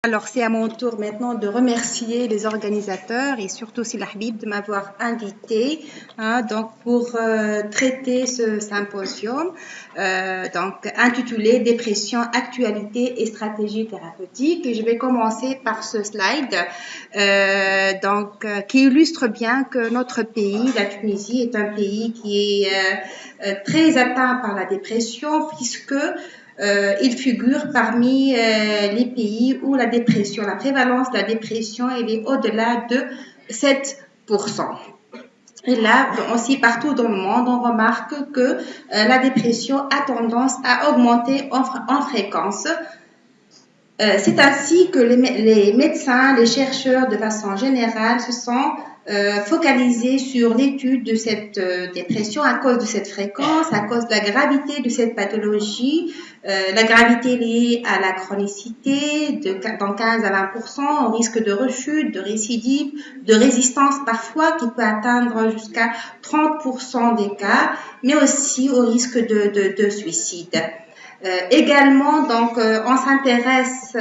Alors, c'est à mon tour maintenant de remercier les organisateurs et surtout Sila Habib de m'avoir invité donc pour traiter ce symposium intitulé Dépression, actualité et stratégie thérapeutique. Et je vais commencer par ce slide qui illustre bien que notre pays, la Tunisie, est un pays qui est très atteint par la dépression puisque il figure parmi les pays où la prévalence de la dépression, elle est au-delà de 7%. Et là, aussi partout dans le monde, on remarque que la dépression a tendance à augmenter en fréquence. C'est ainsi que les médecins, les chercheurs de façon générale se sont focalisés sur l'étude de cette dépression à cause de cette fréquence, à cause de la gravité de cette pathologie, la gravité liée à la chronicité dans 15 à 20%, au risque de rechute, de récidive, de résistance parfois qui peut atteindre jusqu'à 30% des cas, mais aussi au risque de suicide. Également, on s'intéresse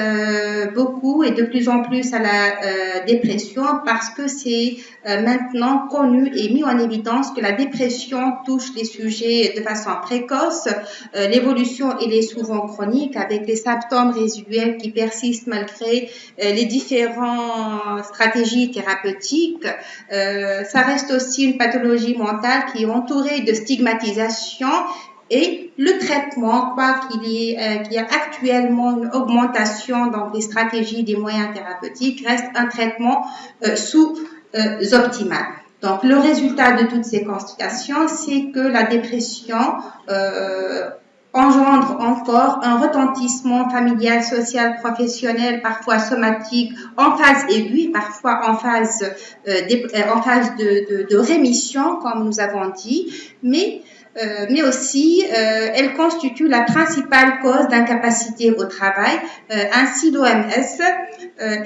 beaucoup et de plus en plus à la dépression parce que c'est maintenant connu et mis en évidence que la dépression touche les sujets de façon précoce. L'évolution, elle est souvent chronique avec des symptômes résiduels qui persistent malgré les différentes stratégies thérapeutiques. Ça reste aussi une pathologie mentale qui est entourée de stigmatisation. Et le traitement, qu'il y a actuellement une augmentation dans les stratégies des moyens thérapeutiques, reste un traitement sous-optimal. Donc, le résultat de toutes ces constatations, c'est que la dépression engendre encore un retentissement familial, social, professionnel, parfois somatique, en phase aiguë, parfois en phase de rémission, comme nous avons dit, mais aussi elle constitue la principale cause d'incapacité au travail. Ainsi, l'OMS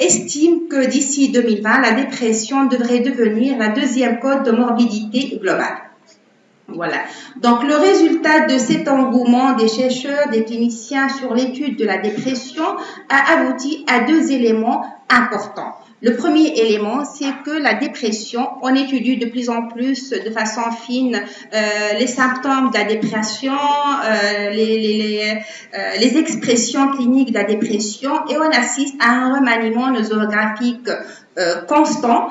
estime que d'ici 2020, la dépression devrait devenir la deuxième cause de morbidité globale. Voilà. Donc, le résultat de cet engouement des chercheurs, des cliniciens sur l'étude de la dépression a abouti à deux éléments importants. Le premier élément, c'est que la dépression, on étudie de plus en plus de façon fine les symptômes de la dépression, les expressions cliniques de la dépression et on assiste à un remaniement nosographique constant.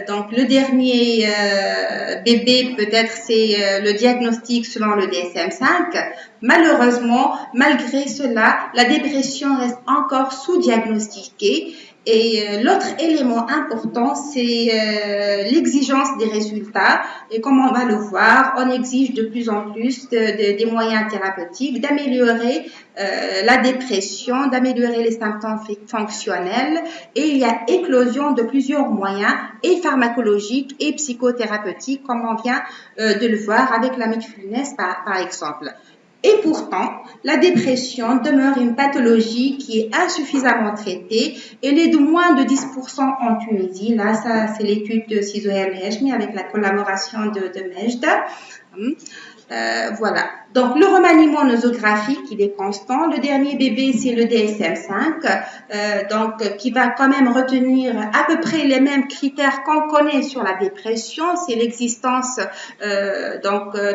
Donc, le dernier bébé, peut-être, c'est le diagnostic selon le DSM-5. Malheureusement, malgré cela, la dépression reste encore sous-diagnostiquée. Et l'autre élément important, c'est l'exigence des résultats. Et comme on va le voir, on exige de plus en plus des moyens thérapeutiques, d'améliorer la dépression, d'améliorer les symptômes fonctionnels. Et il y a éclosion de plusieurs moyens, et pharmacologiques et psychothérapeutiques, comme on vient de le voir avec la mindfulness, par exemple. Et pourtant, la dépression demeure une pathologie qui est insuffisamment traitée. Elle est de moins de 10% en Tunisie. Là, ça, c'est l'étude de Sizoël Heshmi avec la collaboration de Mejda. Voilà. Donc, le remaniement nosographique, il est constant. Le dernier bébé, c'est le DSM-5, qui va quand même retenir à peu près les mêmes critères qu'on connaît sur la dépression. C'est l'existence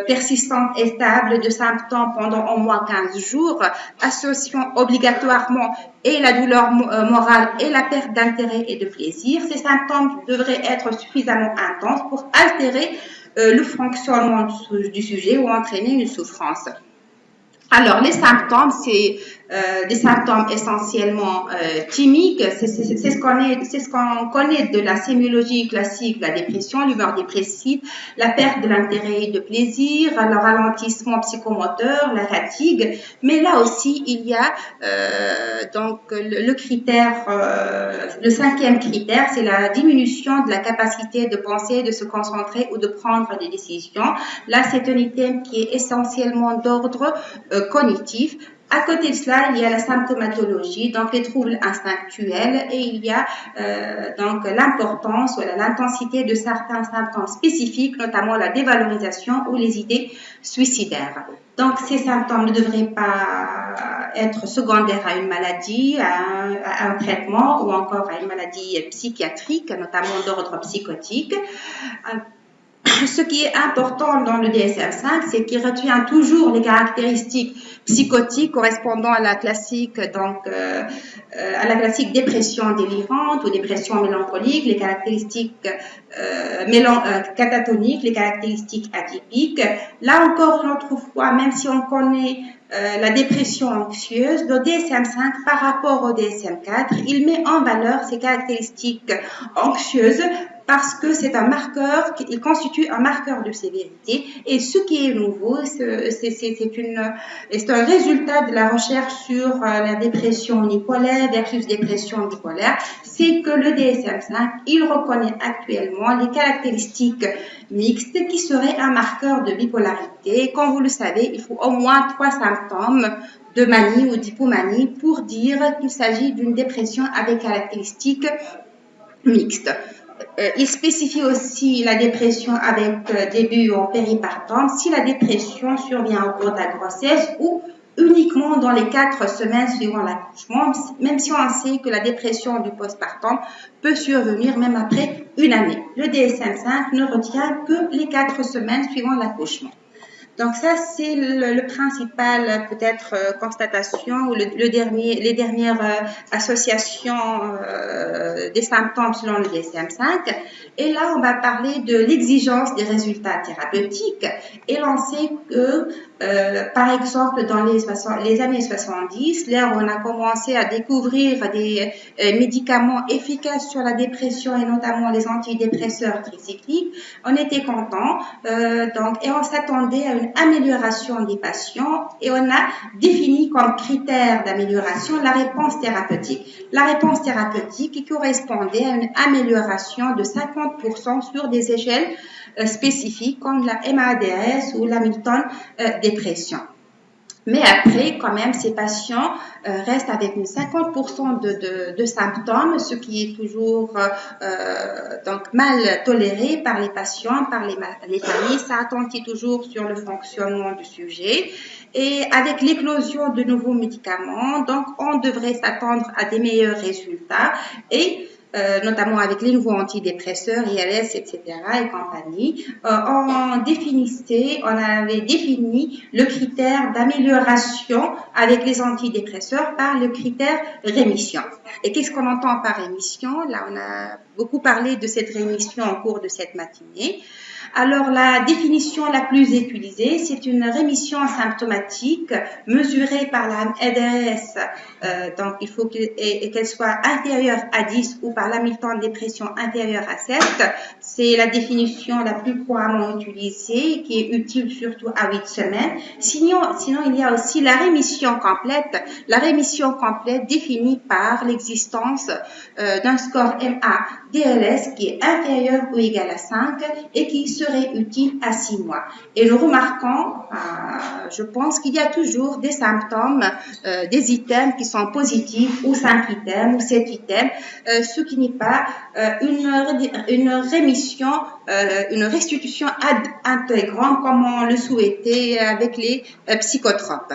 persistante et stable de symptômes pendant au moins 15 jours, associant obligatoirement et la douleur morale et la perte d'intérêt et de plaisir. Ces symptômes devraient être suffisamment intenses pour altérer le fonctionnement du sujet ou entraîner une souffrance. Alors, les symptômes, c'est des symptômes essentiellement chimiques. C'est ce qu'on connaît de la sémiologie classique, la dépression, l'humeur dépressive, la perte de l'intérêt et de plaisir, le ralentissement psychomoteur, la fatigue. Mais là aussi, il y a le critère, le cinquième critère, c'est la diminution de la capacité de penser, de se concentrer ou de prendre des décisions. Là, c'est un item qui est essentiellement d'ordre cognitif. À côté de cela, il y a la symptomatologie, donc les troubles instinctuels, et il y a donc l'importance ou l'intensité de certains symptômes spécifiques, notamment la dévalorisation ou les idées suicidaires. Donc ces symptômes ne devraient pas être secondaires à une maladie, à un traitement ou encore à une maladie psychiatrique, notamment d'ordre psychotique. Ce qui est important dans le DSM-5, c'est qu'il retient toujours les caractéristiques psychotiques correspondant à la classique, à la classique dépression délirante ou dépression mélancolique, les caractéristiques catatoniques, les caractéristiques atypiques. Là encore, une autre fois, même si on connaît la dépression anxieuse, le DSM-5 par rapport au DSM-4, il met en valeur ces caractéristiques anxieuses parce que c'est un marqueur, il constitue un marqueur de sévérité. Et ce qui est nouveau, c'est un résultat de la recherche sur la dépression unipolaire versus dépression bipolaire, c'est que le DSM-5, il reconnaît actuellement les caractéristiques mixtes qui seraient un marqueur de bipolarité. Comme vous le savez, il faut au moins 3 symptômes de manie ou d'hypomanie pour dire qu'il s'agit d'une dépression avec caractéristiques mixtes. Il spécifie aussi la dépression avec début en péripartum si la dépression survient au cours de la grossesse ou uniquement dans les 4 semaines suivant l'accouchement, même si on sait que la dépression du postpartum peut survenir même après une année. Le DSM-5 ne retient que les 4 semaines suivant l'accouchement. Donc ça, c'est le principal peut-être constatation ou les dernières associations des symptômes selon le DSM-5. Et là, on va parler de l'exigence des résultats thérapeutiques. Et l'on sait que, par exemple, dans les années 70, là où on a commencé à découvrir des médicaments efficaces sur la dépression et notamment les antidépresseurs tricycliques, on était content et on s'attendait à une amélioration des patients et on a défini comme critère d'amélioration la réponse thérapeutique. La réponse thérapeutique qui correspondait à une amélioration de 50% sur des échelles spécifiques comme la MADRS ou l'Hamilton dépression. Mais après, quand même, ces patients restent avec une 50% de symptômes, ce qui est toujours donc mal toléré par les patients, par les familles. Ça attentit toujours sur le fonctionnement du sujet. Et avec l'éclosion de nouveaux médicaments, donc on devrait s'attendre à des meilleurs résultats et notamment avec les nouveaux antidépresseurs, ILS, etc. et compagnie, on avait défini le critère d'amélioration avec les antidépresseurs par le critère rémission. Et qu'est-ce qu'on entend par rémission? Là, on a beaucoup parlé de cette rémission au cours de cette matinée. Alors, la définition la plus utilisée, c'est une rémission symptomatique mesurée par la MADRS. Donc, il faut qu'elle soit inférieure à 10 ou par l'Hamilton dépression inférieure à 7. C'est la définition la plus couramment utilisée, qui est utile surtout à 8 semaines. Sinon, il y a aussi la rémission complète. La rémission complète définie par l'existence d'un score MA-DLS qui est inférieur ou égal à 5 et qui serait utile à 6 mois. Et nous remarquons, je pense qu'il y a toujours des symptômes, des items qui sont positifs ou 5 items ou 7 items, ce qui n'est pas une rémission, une restitution intégrante comme on le souhaitait avec les psychotropes.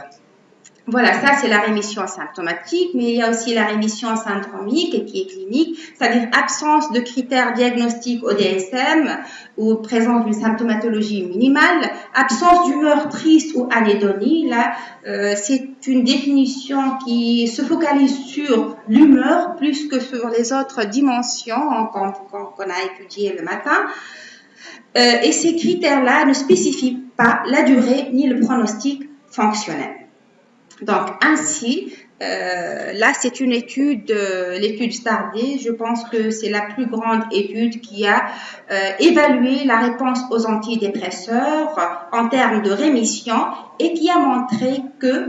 Voilà, ça c'est la rémission symptomatique, mais il y a aussi la rémission syndromique qui est clinique, c'est-à-dire absence de critères diagnostiques au DSM ou présence d'une symptomatologie minimale, absence d'humeur triste ou anédonie. Là, c'est une définition qui se focalise sur l'humeur plus que sur les autres dimensions qu'on a étudiées le matin. Et ces critères-là ne spécifient pas la durée ni le pronostic fonctionnel. Donc, ainsi, là, c'est une étude, l'étude STAR-D. Je pense que c'est la plus grande étude qui a évalué la réponse aux antidépresseurs en termes de rémission et qui a montré que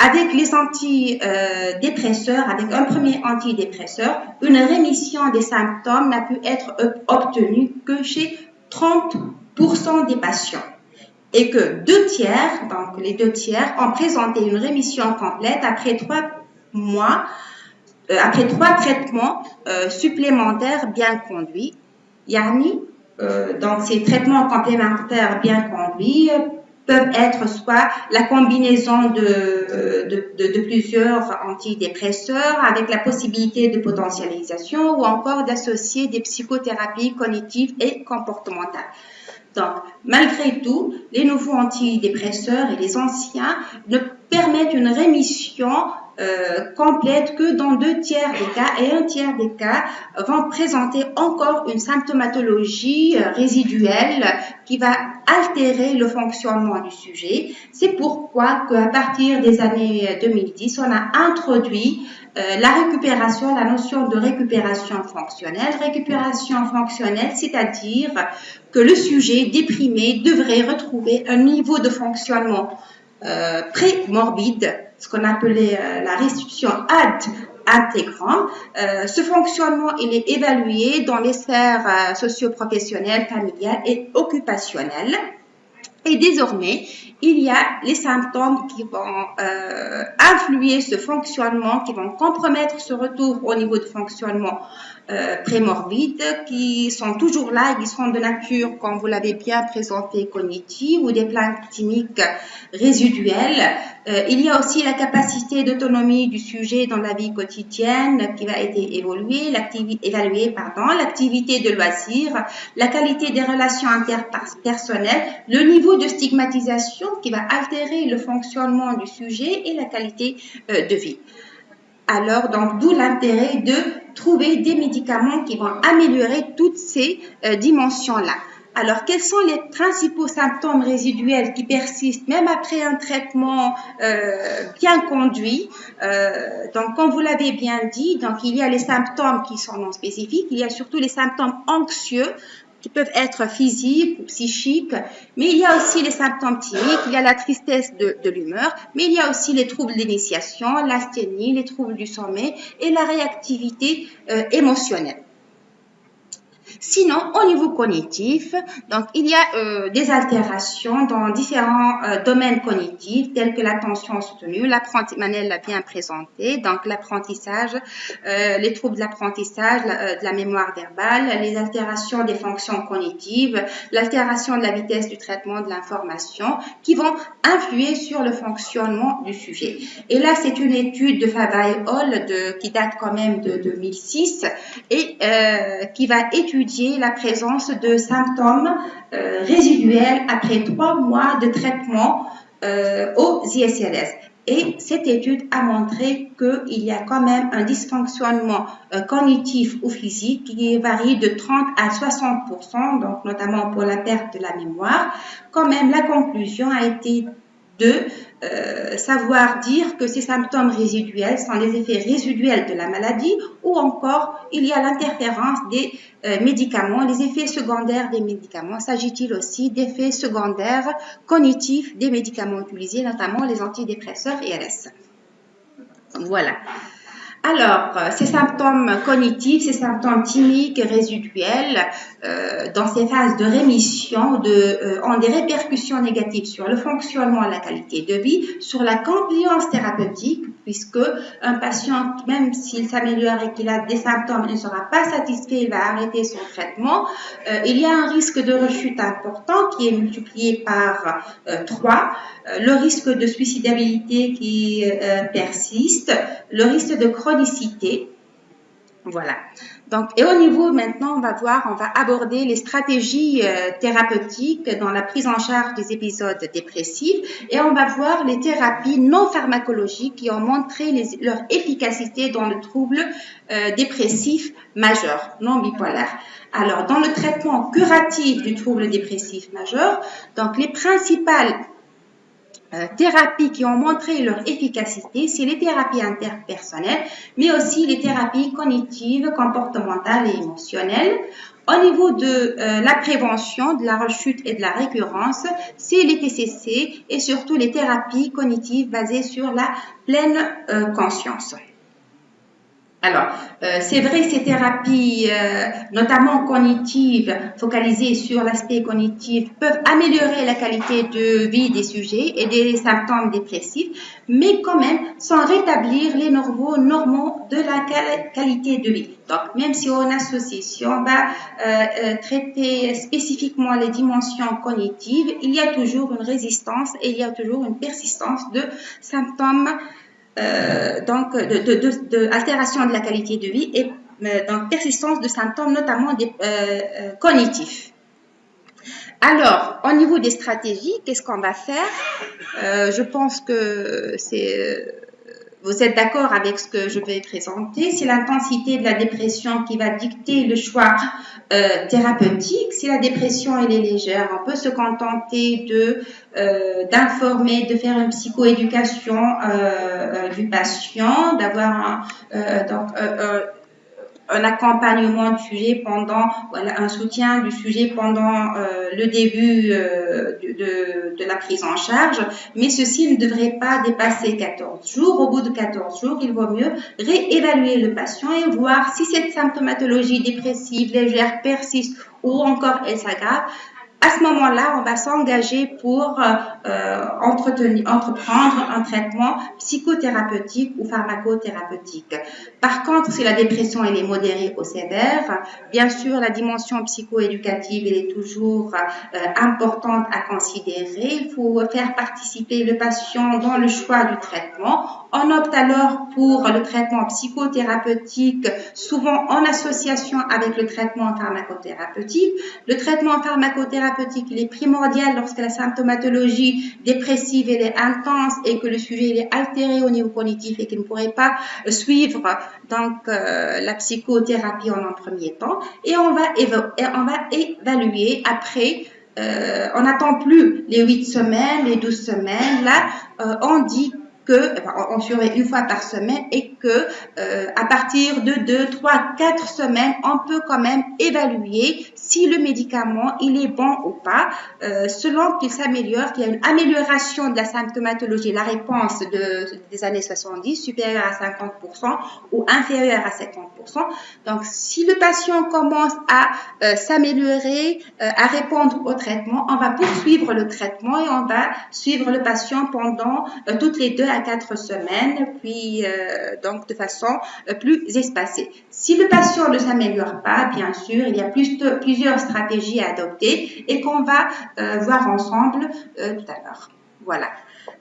avec les antidépresseurs, avec un premier antidépresseur, une rémission des symptômes n'a pu être obtenue que chez 30% des patients. et que 2/3, donc les 2/3, ont présenté une rémission complète après 3 mois, après 3 traitements supplémentaires bien conduits. Yani, donc ces traitements complémentaires bien conduits peuvent être soit la combinaison de plusieurs antidépresseurs avec la possibilité de potentialisation ou encore d'associer des psychothérapies cognitives et comportementales. Donc, malgré tout, les nouveaux antidépresseurs et les anciens ne permettent une rémission complète que dans 2/3 des cas, et 1/3 des cas vont présenter encore une symptomatologie résiduelle qui va altérer le fonctionnement du sujet. C'est pourquoi qu'à partir des années 2010, on a introduit la récupération, la notion de récupération fonctionnelle. Récupération fonctionnelle, c'est-à-dire que le sujet déprimé devrait retrouver un niveau de fonctionnement pré-morbide, ce qu'on appelait la restitution ad intégrant. Ce fonctionnement, il est évalué dans les sphères socio-professionnelles, familiales et occupationnelles. Et désormais, il y a les symptômes qui vont influer ce fonctionnement, qui vont compromettre ce retour au niveau de fonctionnement prémorbide, qui sont toujours là et qui sont de nature, comme vous l'avez bien présenté, cognitive ou des plaintes cliniques résiduelles. Il y a aussi la capacité d'autonomie du sujet dans la vie quotidienne qui va être évaluée, l'activité de loisir, la qualité des relations interpersonnelles, le niveau de stigmatisation qui va altérer le fonctionnement du sujet et la qualité de vie. Alors, donc, d'où l'intérêt de trouver des médicaments qui vont améliorer toutes ces dimensions-là. Alors, quels sont les principaux symptômes résiduels qui persistent même après un traitement bien conduit? Donc, comme vous l'avez bien dit, donc il y a les symptômes qui sont non spécifiques, il y a surtout les symptômes anxieux qui peuvent être physiques ou psychiques, mais il y a aussi les symptômes thymiques, il y a la tristesse de l'humeur, mais il y a aussi les troubles d'initiation, l'asthénie, les troubles du sommeil et la réactivité émotionnelle. Sinon, au niveau cognitif, donc il y a des altérations dans différents domaines cognitifs tels que l'attention soutenue, Manel l'a bien présenté, donc l'apprentissage, les troubles de l'apprentissage, de la mémoire verbale, les altérations des fonctions cognitives, l'altération de la vitesse du traitement de l'information qui vont influer sur le fonctionnement du sujet. Et là, c'est une étude de Favai-Hall qui date quand même de 2006 et qui va étudier la présence de symptômes résiduels après 3 mois de traitement aux ISRS. Et cette étude a montré qu'il y a quand même un dysfonctionnement cognitif ou physique qui varie de 30 à 60%, donc notamment pour la perte de la mémoire. Quand même, la conclusion a été de savoir dire que ces symptômes résiduels sont les effets résiduels de la maladie ou encore il y a l'interférence des médicaments, les effets secondaires des médicaments. S'agit-il aussi d'effets secondaires cognitifs des médicaments utilisés, notamment les antidépresseurs et ALS. Voilà. Alors, ces symptômes cognitifs, ces symptômes thymiques résiduels, dans ces phases de rémission, ont des répercussions négatives sur le fonctionnement et la qualité de vie, sur la compliance thérapeutique, puisque un patient, même s'il s'améliore et qu'il a des symptômes, il ne sera pas satisfait, il va arrêter son traitement. Il y a un risque de rechute important qui est multiplié par 3, le risque de suicidabilité qui persiste, le risque de chronicité. Voilà. Donc, et au niveau maintenant, on va aborder les stratégies thérapeutiques dans la prise en charge des épisodes dépressifs et on va voir les thérapies non pharmacologiques qui ont montré leur efficacité dans le trouble dépressif majeur, non bipolaire. Alors, dans le traitement curatif du trouble dépressif majeur, donc les principales thérapies qui ont montré leur efficacité, c'est les thérapies interpersonnelles, mais aussi les thérapies cognitives, comportementales et émotionnelles. Au niveau de la prévention, de la rechute et de la récurrence, c'est les TCC et surtout les thérapies cognitives basées sur la pleine conscience. Alors, c'est vrai, ces thérapies, notamment cognitives, focalisées sur l'aspect cognitif, peuvent améliorer la qualité de vie des sujets et des symptômes dépressifs, mais quand même sans rétablir les normaux de la qualité de vie. Donc, même si on associe, si on va traiter spécifiquement les dimensions cognitives, il y a toujours une résistance et il y a toujours une persistance de symptômes donc altération de la qualité de vie et donc persistance de symptômes notamment cognitifs. Alors, au niveau des stratégies, qu'est-ce qu'on va faire? Je pense que vous êtes d'accord avec ce que je vais présenter. C'est l'intensité de la dépression qui va dicter le choix thérapeutique. Si la dépression elle est légère, on peut se contenter d'informer, de faire une psychoéducation du patient, d'avoir un accompagnement du sujet un soutien du sujet pendant le début de la prise en charge, mais ceci ne devrait pas dépasser 14 jours. Au bout de 14 jours, il vaut mieux réévaluer le patient et voir si cette symptomatologie dépressive légère persiste ou encore elle s'aggrave. À ce moment-là, on va s'engager pour entreprendre un traitement psychothérapeutique ou pharmacothérapeutique. Par contre, si la dépression elle est modérée ou sévère, bien sûr, la dimension psychoéducative elle est toujours importante à considérer. Il faut faire participer le patient dans le choix du traitement. On opte alors pour le traitement psychothérapeutique, souvent en association avec le traitement pharmacothérapeutique. Le traitement pharmacothérapeutique il est primordial lorsque la symptomatologie dépressive elle est intense et que le sujet il est altéré au niveau cognitif et qu'il ne pourrait pas suivre donc la psychothérapie en un premier temps. Et on va évaluer après. On n'attend plus les 8 semaines, les 12 semaines. Là, on dit on surveille une fois par semaine et que à partir de 2, 3, 4 semaines, on peut quand même évaluer si le médicament il est bon ou pas, selon qu'il s'améliore, qu'il y a une amélioration de la symptomatologie, la réponse des années 70 supérieure à 50% ou inférieure à 50%. Donc, si le patient commence à s'améliorer, à répondre au traitement, on va poursuivre le traitement et on va suivre le patient pendant toutes les 2 à 4 semaines, puis donc de façon plus espacée. Si le patient ne s'améliore pas, bien sûr, il y a plusieurs stratégies à adopter et qu'on va voir ensemble tout à l'heure. Voilà.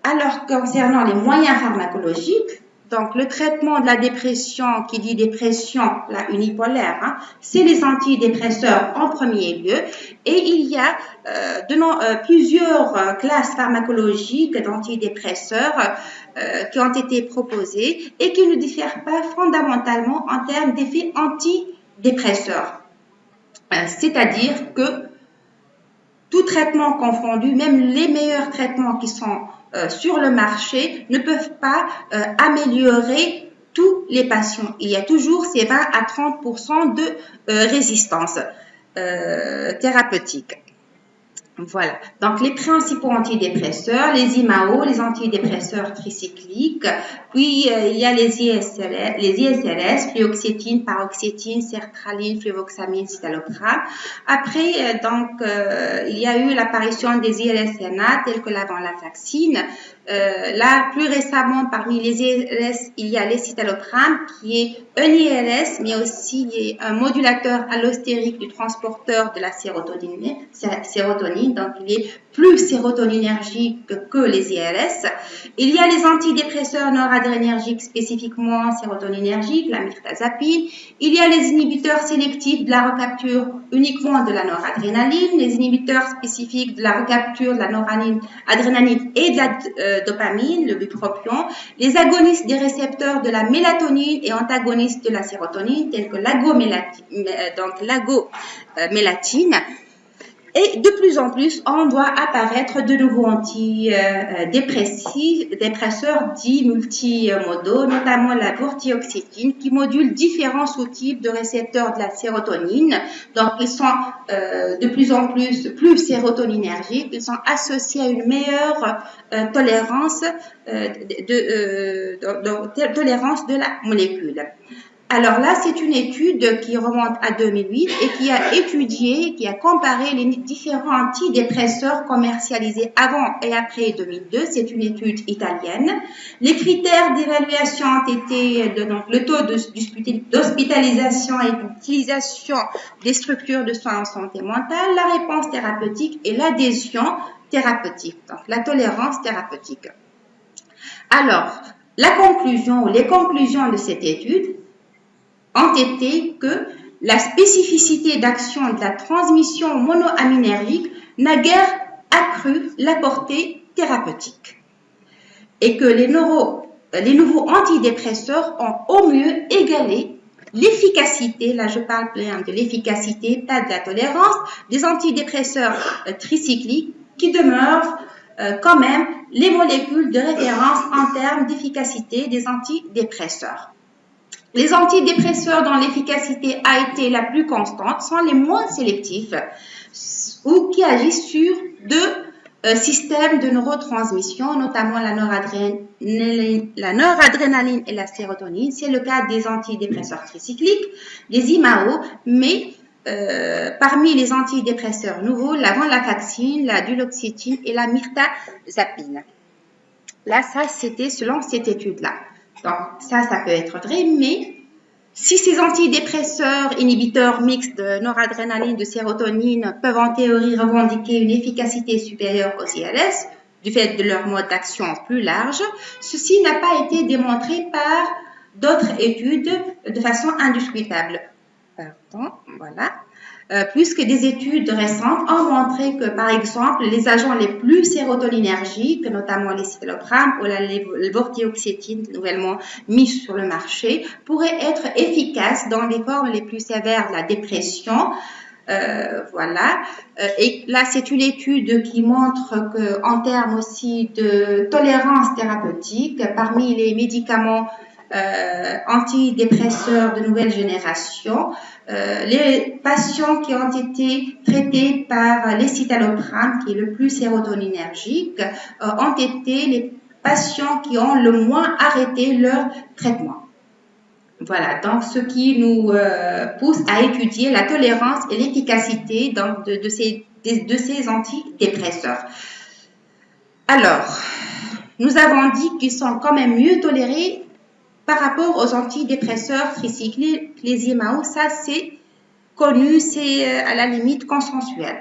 Alors, concernant les moyens pharmacologiques, donc le traitement de la dépression, qui dit dépression, la unipolaire, c'est les antidépresseurs en premier lieu. Et il y a plusieurs classes pharmacologiques d'antidépresseurs qui ont été proposées et qui ne diffèrent pas fondamentalement en termes d'effets antidépresseurs. C'est-à-dire que tout traitement confondu, même les meilleurs traitements qui sont sur le marché ne peuvent pas améliorer tous les patients. Il y a toujours ces 20 à 30% de résistance thérapeutique. Voilà. Donc, les principaux antidépresseurs, les IMAO, les antidépresseurs tricycliques, puis il y a les ISRS, fluoxétine, paroxétine, sertraline, fluvoxamine, citalopram. Après, il y a eu l'apparition des ILS-NA tels que la venlafaxine. Là, plus récemment, parmi les ILS, il y a l'escitalopram qui est un ILS, mais aussi un modulateur allostérique du transporteur de la sérotonine. Donc, il est plus sérotoninergique que les ILS. Il y a les antidépresseurs noradrénergiques spécifiquement sérotoninergiques, la mirtazapine. Il y a les inhibiteurs sélectifs de la recapture uniquement de la noradrénaline, les inhibiteurs spécifiques de la recapture de la noradrénaline et de la dopamine, le bupropion, les agonistes des récepteurs de la mélatonine et antagonistes de la sérotonine, tels que l'agomélatine. Et de plus en plus, on voit apparaître de nouveaux antidépresseurs dits multimodaux, notamment la vortioxétine, qui module différents sous-types de récepteurs de la sérotonine. Donc, ils sont de plus en plus sérotoninergiques. Ils sont associés à une meilleure tolérance de la molécule. Alors là, c'est une étude qui remonte à 2008 et qui a étudié, qui a comparé les différents antidépresseurs commercialisés avant et après 2002. C'est une étude italienne. Les critères d'évaluation ont été donc, le taux d'hospitalisation et d'utilisation des structures de soins en santé mentale, la réponse thérapeutique et l'adhésion thérapeutique, donc la tolérance thérapeutique. Alors, la conclusion ou les conclusions de cette étude ont été que la spécificité d'action de la transmission monoaminergique n'a guère accru la portée thérapeutique et que les nouveaux antidépresseurs ont au mieux égalé l'efficacité, là je parle bien de l'efficacité, pas de la tolérance, des antidépresseurs tricycliques qui demeurent quand même les molécules de référence en termes d'efficacité des antidépresseurs. Les antidépresseurs dont l'efficacité a été la plus constante sont les moins sélectifs ou qui agissent sur deux systèmes de neurotransmission, notamment la noradrénaline et la sérotonine. C'est le cas des antidépresseurs tricycliques, des IMAO, mais parmi les antidépresseurs nouveaux, la venlafaxine, la duloxétine et la mirtazapine. Là, ça, c'était selon cette étude-là. Donc, ça peut être vrai, mais si ces antidépresseurs inhibiteurs mixtes de noradrénaline, de sérotonine peuvent en théorie revendiquer une efficacité supérieure aux ILS, du fait de leur mode d'action plus large, ceci n'a pas été démontré par d'autres études de façon indiscutable. Voilà. Puisque des études récentes ont montré que, par exemple, les agents les plus sérotoninergiques, notamment les citalopram ou la lévotioxétine, nouvellement mis sur le marché, pourraient être efficaces dans les formes les plus sévères de la dépression. Voilà. Et là, c'est une étude qui montre qu'en termes aussi de tolérance thérapeutique, parmi les médicaments antidépresseurs de nouvelle génération, les patients qui ont été traités par les citalopram, qui est le plus sérotoninergique, ont été les patients qui ont le moins arrêté leur traitement. Voilà, donc ce qui nous pousse à étudier la tolérance et l'efficacité de ces antidépresseurs. Alors, nous avons dit qu'ils sont quand même mieux tolérés par rapport aux antidépresseurs tricycliques, les IMAO, ça c'est connu, c'est à la limite consensuel.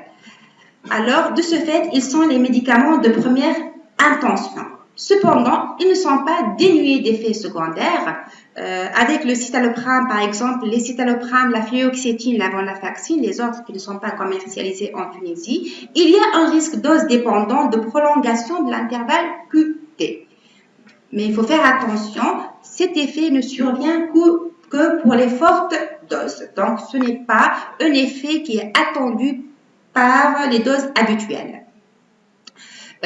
Alors, de ce fait, ils sont les médicaments de première intention. Cependant, ils ne sont pas dénués d'effets secondaires. Avec le citalopram, par exemple, les citalopram, la fluoxétine, la venlafaxine, les autres qui ne sont pas commercialisés en Tunisie, il y a un risque dose dépendant de prolongation de l'intervalle QT. Mais il faut faire attention, cet effet ne survient que pour les fortes doses. Donc, ce n'est pas un effet qui est attendu par les doses habituelles.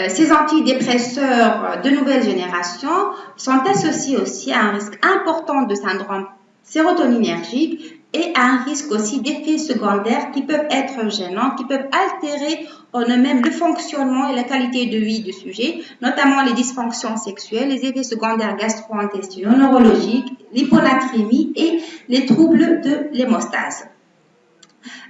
Ces antidépresseurs de nouvelle génération sont associés aussi à un risque important de syndrome sérotoninergique et à un risque aussi d'effets secondaires qui peuvent être gênants, qui peuvent altérer en eux-mêmes le fonctionnement et la qualité de vie du sujet, notamment les dysfonctions sexuelles, les effets secondaires gastro-intestinaux, neurologiques, l'hyponatrémie et les troubles de l'hémostase.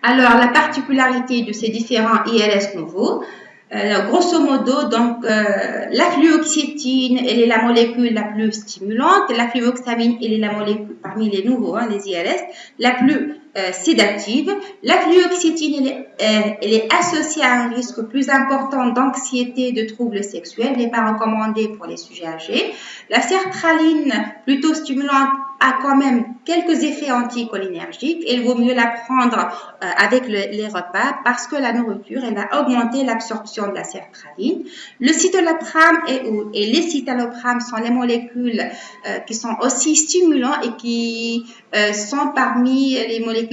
Alors, la particularité de ces différents ILS nouveaux, grosso modo, donc, la fluoxétine, elle est la molécule la plus stimulante, la fluvoxamine, elle est la molécule, parmi les nouveaux, les ILS, la plus sédative. La fluoxétine, elle est associée à un risque plus important d'anxiété, de troubles sexuels, n'est pas recommandée pour les sujets âgés. La sertraline, plutôt stimulante, a quand même quelques effets anticholinergiques. Il vaut mieux la prendre avec les repas parce que la nourriture, elle va augmenter l'absorption de la sertraline. Le citalopram et les citalopram sont les molécules qui sont aussi stimulants et qui sont parmi les molécules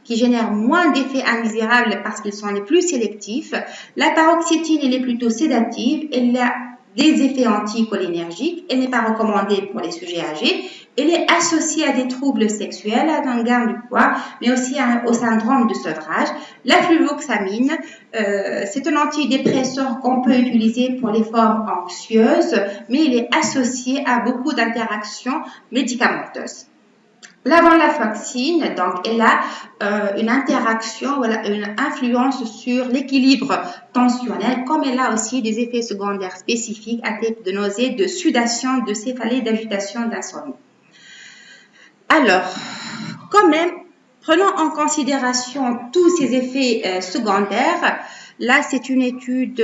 qui génèrent moins d'effets indésirables parce qu'ils sont les plus sélectifs. La paroxétine, elle est plutôt sédative. Elle a des effets anticholinergiques. Elle n'est pas recommandée pour les sujets âgés. Elle est associée à des troubles sexuels, à un gain du poids, mais aussi au syndrome de sevrage. La fluvoxamine, c'est un antidépresseur qu'on peut utiliser pour les formes anxieuses, mais il est associé à beaucoup d'interactions médicamenteuses. L'avant-la-vaccine, donc, elle a une interaction, voilà, une influence sur l'équilibre tensionnel, comme elle a aussi des effets secondaires spécifiques à type de nausée, de sudation, de céphalée, d'agitation, d'insomnie. Alors, quand même, prenons en considération tous ces effets secondaires. Là, c'est une étude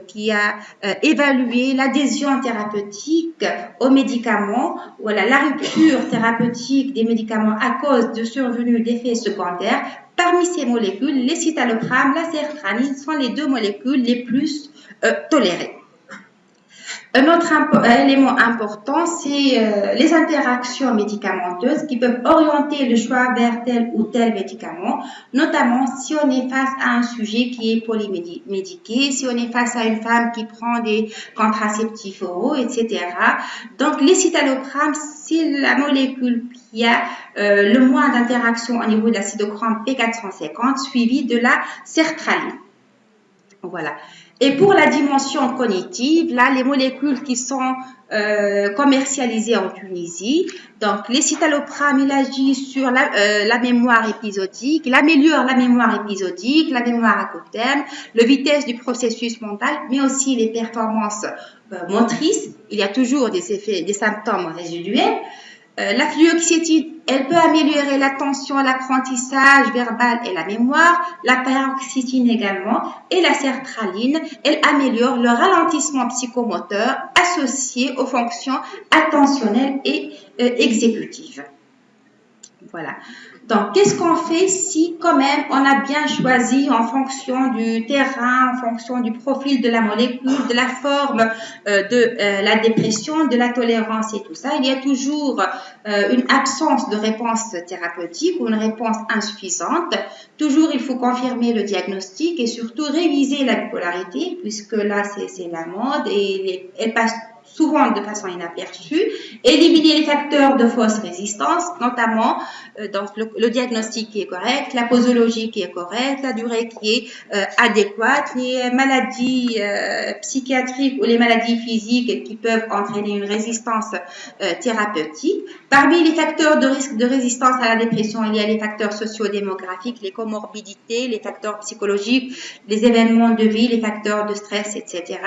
qui a évalué l'adhésion thérapeutique aux médicaments, voilà, la rupture thérapeutique des médicaments à cause de survenue d'effets secondaires. Parmi ces molécules, les citalopram, la sertraline sont les deux molécules les plus tolérées. Un autre élément important, c'est les interactions médicamenteuses qui peuvent orienter le choix vers tel ou tel médicament, notamment si on est face à un sujet qui est polymédiqué, si on est face à une femme qui prend des contraceptifs oraux, etc. Donc, les citalopram, c'est la molécule qui a le moins d'interactions au niveau de la cytochrome P450, suivie de la sertraline. Voilà. Et pour la dimension cognitive, là, les molécules qui sont commercialisées en Tunisie, donc les citalopram, il agit sur la mémoire épisodique, il améliore la mémoire épisodique, la mémoire à court terme, la vitesse du processus mental, mais aussi les performances motrices. Il y a toujours des effets, des symptômes résiduels. La fluoxétine, elle peut améliorer l'attention, l'apprentissage verbal et la mémoire. La paroxétine également. Et la sertraline, elle améliore le ralentissement psychomoteur associé aux fonctions attentionnelles et exécutives. Voilà. Donc, qu'est-ce qu'on fait si quand même on a bien choisi en fonction du terrain, en fonction du profil de la molécule, de la forme de la dépression, de la tolérance et tout ça, il y a toujours une absence de réponse thérapeutique ou une réponse insuffisante. Toujours, il faut confirmer le diagnostic et surtout réviser la bipolarité puisque là, c'est la mode et elle passe souvent de façon inaperçue, éliminer les facteurs de fausse résistance, notamment donc le diagnostic qui est correct, la posologie qui est correcte, la durée qui est adéquate, les maladies psychiatriques ou les maladies physiques qui peuvent entraîner une résistance thérapeutique. Parmi les facteurs de risque de résistance à la dépression, il y a les facteurs socio-démographiques, les comorbidités, les facteurs psychologiques, les événements de vie, les facteurs de stress, etc.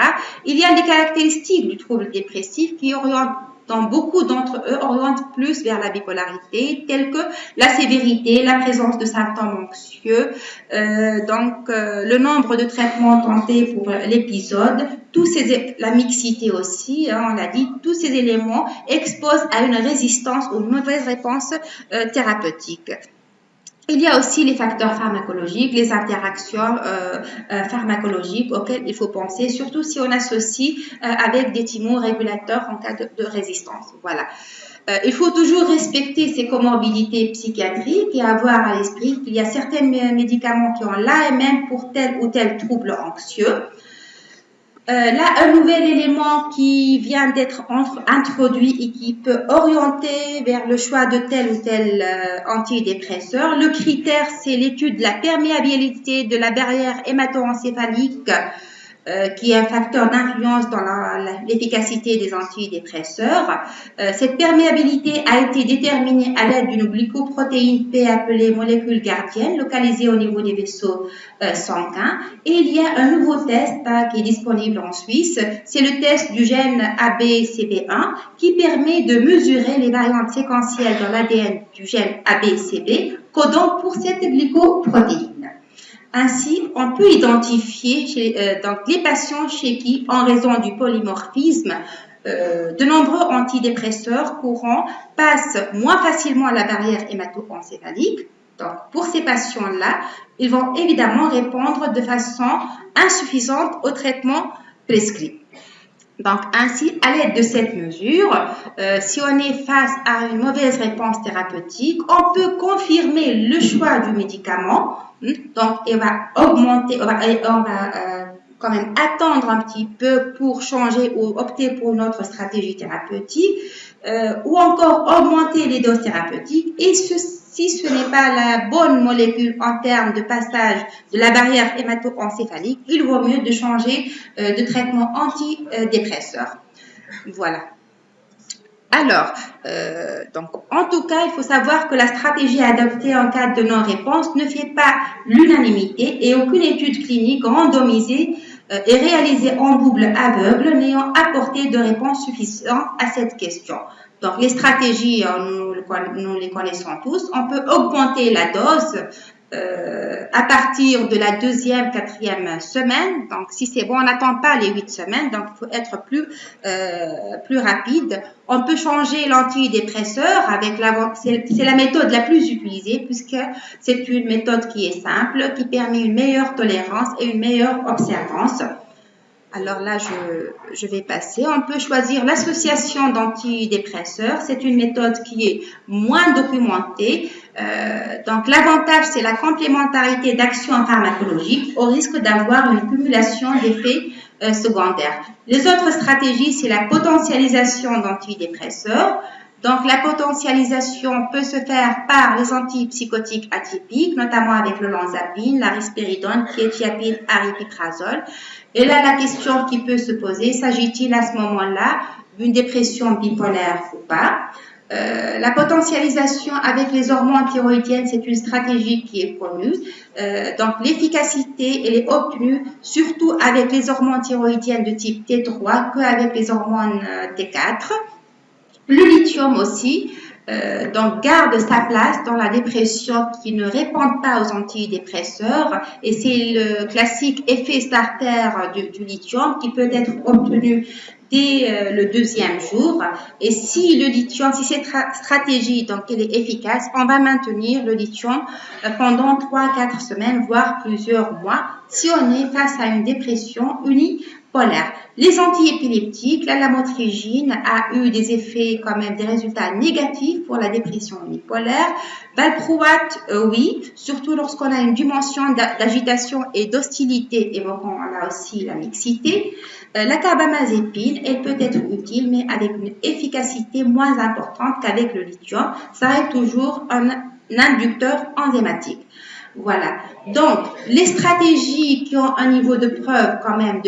Il y a des caractéristiques du trouble dépressif qui orientent, dans beaucoup d'entre eux, orientent plus vers la bipolarité, telles que la sévérité, la présence de symptômes anxieux, le nombre de traitements tentés pour l'épisode, la mixité aussi, on l'a dit, tous ces éléments exposent à une résistance ou une mauvaise réponse thérapeutique. Il y a aussi les facteurs pharmacologiques, les interactions pharmacologiques auxquelles il faut penser, surtout si on associe avec des thymorégulateurs en cas de résistance. Voilà. Il faut toujours respecter ces comorbidités psychiatriques et avoir à l'esprit qu'il y a certains médicaments qui ont l'AMM pour tel ou tel trouble anxieux. Là, un nouvel élément qui vient d'être introduit et qui peut orienter vers le choix de tel ou tel antidépresseur. Le critère, c'est l'étude de la perméabilité de la barrière hémato-encéphalique, qui est un facteur d'influence dans l'efficacité des antidépresseurs. Cette perméabilité a été déterminée à l'aide d'une glycoprotéine P appelée molécule gardienne, localisée au niveau des vaisseaux sanguins. Et il y a un nouveau test qui est disponible en Suisse, c'est le test du gène ABCB1 qui permet de mesurer les variantes séquentielles dans l'ADN du gène ABCB codant pour cette glycoprotéine. Ainsi, on peut identifier les patients chez qui, en raison du polymorphisme, de nombreux antidépresseurs courants passent moins facilement la barrière hémato-encéphalique. Donc, pour ces patients-là, ils vont évidemment répondre de façon insuffisante au traitement prescrit. Donc, ainsi, à l'aide de cette mesure, si on est face à une mauvaise réponse thérapeutique, on peut confirmer le choix du médicament. Donc, on va augmenter, on va quand même attendre un petit peu pour changer ou opter pour une autre stratégie thérapeutique, ou encore augmenter les doses thérapeutiques. Et si ce n'est pas la bonne molécule en termes de passage de la barrière hémato-encéphalique, il vaut mieux de changer de traitement antidépresseur. Voilà. Alors, donc, en tout cas, il faut savoir que la stratégie adoptée en cas de non-réponse ne fait pas l'unanimité et aucune étude clinique randomisée est réalisée en double aveugle n'ayant apporté de réponse suffisante à cette question. Donc, les stratégies, nous les connaissons tous. On peut augmenter la dose à partir de la deuxième, quatrième semaine. Donc, si c'est bon, on n'attend pas les 8 semaines. Donc, il faut être plus rapide. On peut changer l'antidépresseur avec c'est la méthode la plus utilisée puisque c'est une méthode qui est simple, qui permet une meilleure tolérance et une meilleure observance. Alors là, je vais passer. On peut choisir l'association d'antidépresseurs. C'est une méthode qui est moins documentée. Donc l'avantage, c'est la complémentarité d'actions pharmacologiques au risque d'avoir une cumulation d'effets secondaires. Les autres stratégies, c'est la potentialisation d'antidépresseurs. Donc, la potentialisation peut se faire par les antipsychotiques atypiques, notamment avec le olanzapine, la risperidone, quetiapine, aripiprazole. Et là, la question qui peut se poser, s'agit-il à ce moment-là d'une dépression bipolaire ou pas? La potentialisation avec les hormones thyroïdiennes, c'est une stratégie qui est connue. Donc, l'efficacité, elle est obtenue surtout avec les hormones thyroïdiennes de type T3 qu'avec les hormones T4. Le lithium aussi, donc garde sa place dans la dépression qui ne répond pas aux antidépresseurs et c'est le classique effet starter du lithium qui peut être obtenu dès le deuxième jour. Et si le lithium, si cette stratégie donc elle est efficace, on va maintenir le lithium pendant 3-4 semaines, voire plusieurs mois, si on est face à une dépression unipolaire. Les antiépileptiques, la lamotrigine a eu des effets quand même, des résultats négatifs pour la dépression unipolaire. Valproate, oui, surtout lorsqu'on a une dimension d'agitation et d'hostilité, évoquant là aussi la mixité. La carbamazépine, elle peut être utile, mais avec une efficacité moins importante qu'avec le lithium. Ça reste toujours un inducteur enzymatique. Voilà. Donc, les stratégies qui ont un niveau de preuve quand même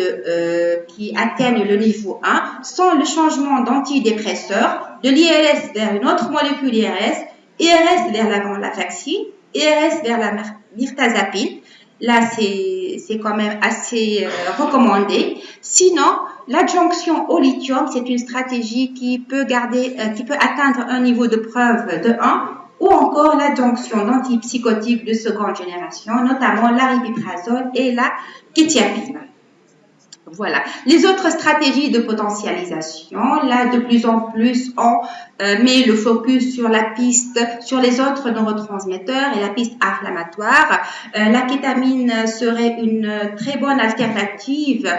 qui atteignent le niveau 1 sont le changement d'antidépresseur de l'IRS vers une autre molécule IRS, IRS vers la venlafaxine, IRS vers la mirtazapine. Là, c'est quand même assez recommandé. Sinon, l'adjonction au lithium, c'est une stratégie qui peut atteindre un niveau de preuve de 1 ou encore l'adjonction d'antipsychotiques de seconde génération, notamment l'aripiprazole et la quetiapine. Voilà. Les autres stratégies de potentialisation, là, de plus en plus, on met le focus sur la piste, sur les autres neurotransmetteurs et la piste inflammatoire. La kétamine serait une très bonne alternative,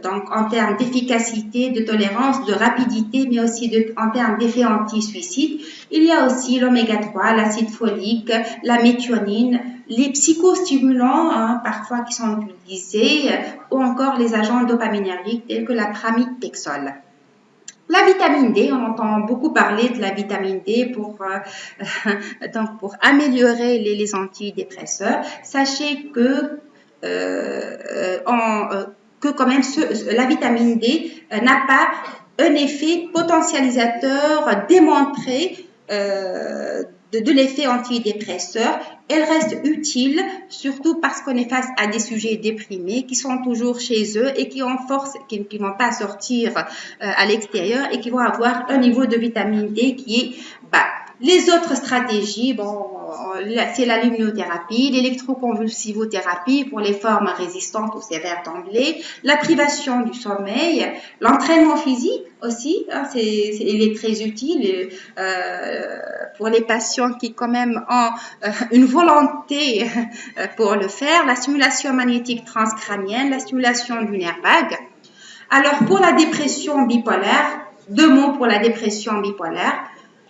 donc en termes d'efficacité, de tolérance, de rapidité, mais aussi en termes d'effet anti-suicide. Il y a aussi l'oméga 3, l'acide folique, la méthionine, les psychostimulants, parfois qui sont utilisés, ou encore les agents dopaminergiques tels que la pramipexole. La vitamine D, on entend beaucoup parler de la vitamine D pour améliorer les antidépresseurs. Sachez que quand même la vitamine D n'a pas un effet potentialisateur démontré de l'effet antidépresseur. Elle reste utile, surtout parce qu'on est face à des sujets déprimés qui sont toujours chez eux et qui ont force, qui ne vont pas sortir à l'extérieur et qui vont avoir un niveau de vitamine D qui est bas. Les autres stratégies, c'est la luminothérapie, l'électroconvulsivothérapie pour les formes résistantes ou sévères d'emblée, la privation du sommeil, l'entraînement physique aussi, il est très utile pour les patients qui quand même ont une volonté pour le faire, la stimulation magnétique transcrânienne, la stimulation du nerf vague. Alors pour la dépression bipolaire, 2 mots pour la dépression bipolaire.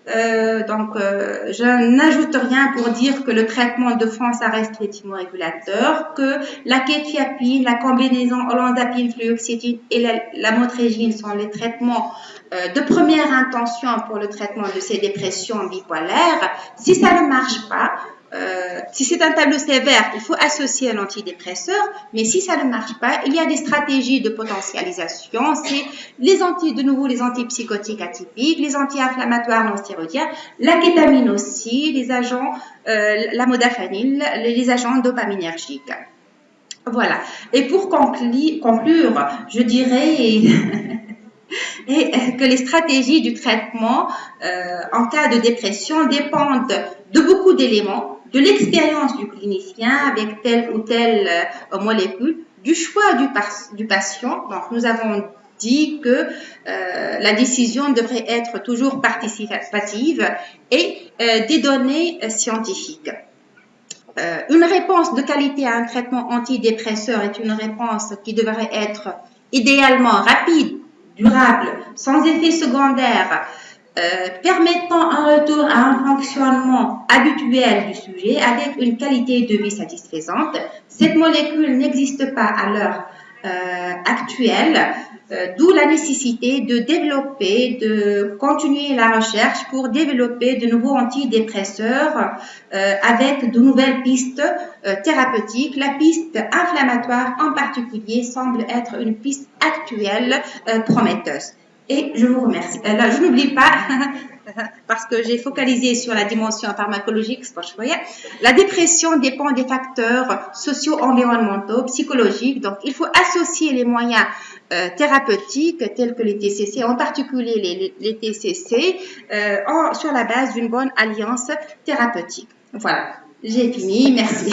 Je n'ajoute rien pour dire que le traitement de fond, ça reste les thymorégulateur, que la quetiapine, la combinaison olanzapine, fluoxétine et la lamotrigine sont les traitements de première intention pour le traitement de ces dépressions bipolaires. Si ça ne marche pas, Si c'est un tableau sévère, il faut associer un antidépresseur, mais si ça ne marche pas, il y a des stratégies de potentialisation, c'est de nouveau les antipsychotiques atypiques, les anti-inflammatoires non stéroïdiens, la kétamine aussi, les agents, la modafinil, les agents dopaminergiques. Voilà. Et pour conclure, je dirais que les stratégies du traitement en cas de dépression dépendent de beaucoup d'éléments, de l'expérience du clinicien avec telle ou telle molécule, du choix du patient. Donc, nous avons dit que la décision devrait être toujours participative et des données scientifiques. Une réponse de qualité à un traitement antidépresseur est une réponse qui devrait être idéalement rapide, durable, sans effet secondaire, permettant un retour à un fonctionnement habituel du sujet avec une qualité de vie satisfaisante. Cette molécule n'existe pas à l'heure actuelle, d'où la nécessité de continuer la recherche pour développer de nouveaux antidépresseurs avec de nouvelles pistes thérapeutiques. La piste inflammatoire en particulier semble être une piste actuelle prometteuse. Et je vous remercie. Là, je n'oublie pas, parce que j'ai focalisé sur la dimension pharmacologique, la dépression dépend des facteurs socio-environnementaux, psychologiques. Donc, il faut associer les moyens thérapeutiques tels que les TCC, en particulier les TCC, sur la base d'une bonne alliance thérapeutique. Voilà, j'ai fini. Merci.